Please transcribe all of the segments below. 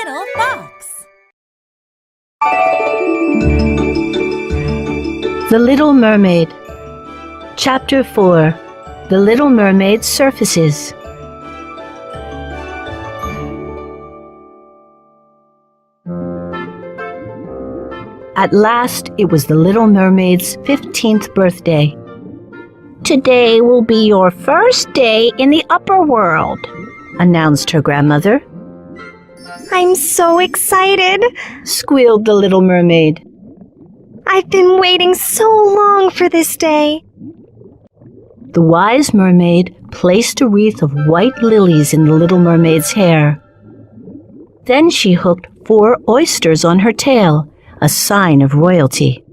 Little Fox. The Little Mermaid. Chapter 4. The Little Mermaid Surfaces. At last, it was the Little Mermaid's 15th birthday. "Today will be your first day in the upper world," announced her grandmother. "I'm so excited," squealed the Little Mermaid. "I've been waiting so long for this day." The wise mermaid placed a wreath of white lilies in the Little Mermaid's hair. Then she hooked 4 oysters on her tail, a sign of royalty.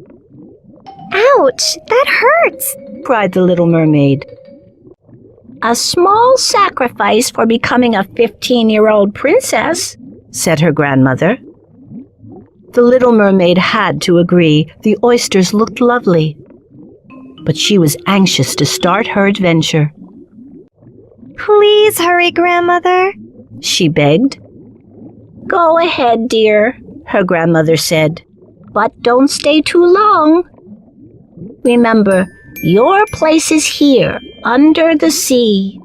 "Ouch, that hurts," cried the Little Mermaid. "A small sacrifice for becoming a 15-year-old princess," said her grandmother. The Little Mermaid had to agree. The oysters looked lovely. But she was anxious to start her adventure. "Please hurry, Grandmother," she begged. "Go ahead, dear," her grandmother said. "But don't stay too long. Remember, your place is here, under the sea."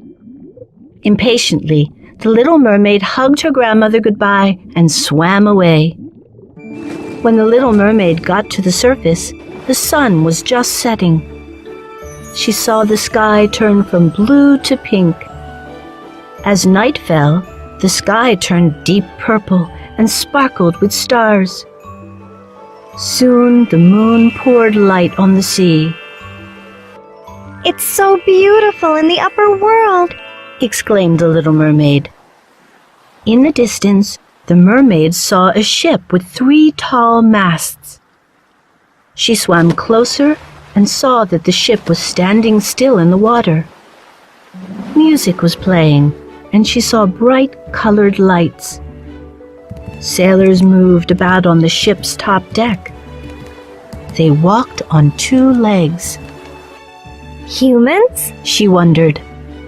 Impatiently, the Little Mermaid hugged her grandmother goodbye and swam away. When the Little Mermaid got to the surface, the sun was just setting. She saw the sky turn from blue to pink. As night fell, the sky turned deep purple and sparkled with stars. Soon the moon poured light on the sea. "It's so beautiful in the upper world," exclaimed the Little Mermaid. In the distance, the mermaid saw a ship with 3 tall masts. She swam closer and saw that the ship was standing still in the water. Music was playing, and she saw bright colored lights. Sailors moved about on the ship's top deck. They walked on 2 legs. "Humans?" she wondered.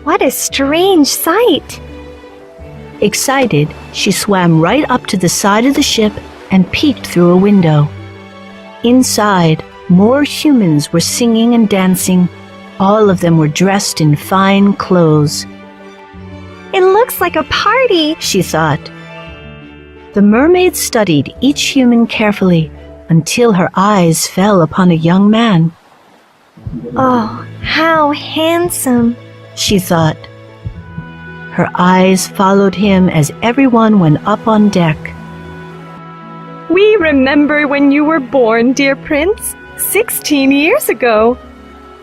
"What a strange sight." Excited, she swam right up to the side of the ship and peeked through a window. Inside, more humans were singing and dancing. All of them were dressed in fine clothes. "It looks like a party," she thought. The mermaid studied each human carefully until her eyes fell upon a young man. "Oh, how handsome," she thought. Her eyes followed him as everyone went up on deck. "We remember when you were born, dear Prince, 16 years ago,"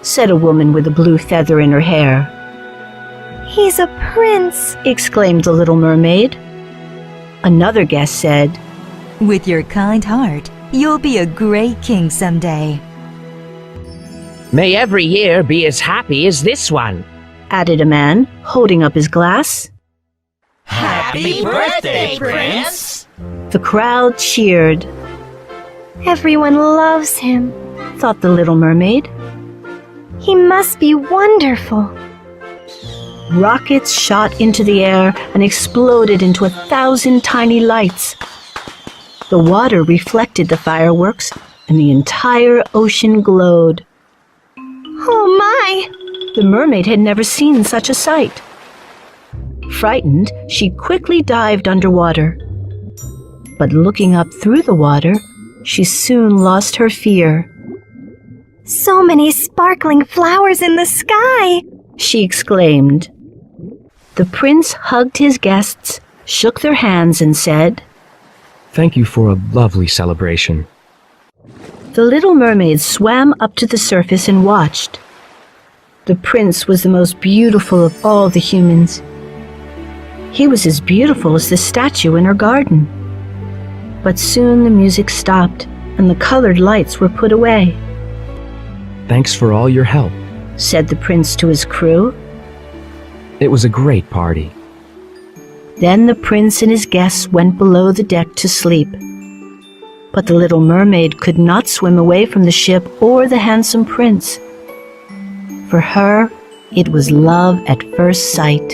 said a woman with a blue feather in her hair. "He's a prince," exclaimed the Little Mermaid. Another guest said, With your kind heart, you'll be a great king someday. "May every year be as happy as this one," added a man, holding up his glass. Happy birthday, Prince! The crowd cheered. "Everyone loves him. Thought the Little Mermaid. He must be wonderful." Rockets shot into the air and exploded into 1,000 tiny lights. The water reflected the fireworks, and the entire ocean glowed. "Oh my!" The mermaid had never seen such a sight. Frightened, she quickly dived underwater. But looking up through the water, she soon lost her fear. "So many sparkling flowers in the sky!" she exclaimed. The prince hugged his guests, shook their hands, and said, "Thank you for a lovely celebration." The Little Mermaid swam up to the surface and watched. The prince was the most beautiful of all the humans. He was as beautiful as the statue in her garden. But soon the music stopped, and the colored lights were put away. "Thanks for all your help," said the prince to his crew. "It was a great party." Then the prince and his guests went below the deck to sleep. But the Little Mermaid could not swim away from the ship or the handsome prince. For her, it was love at first sight.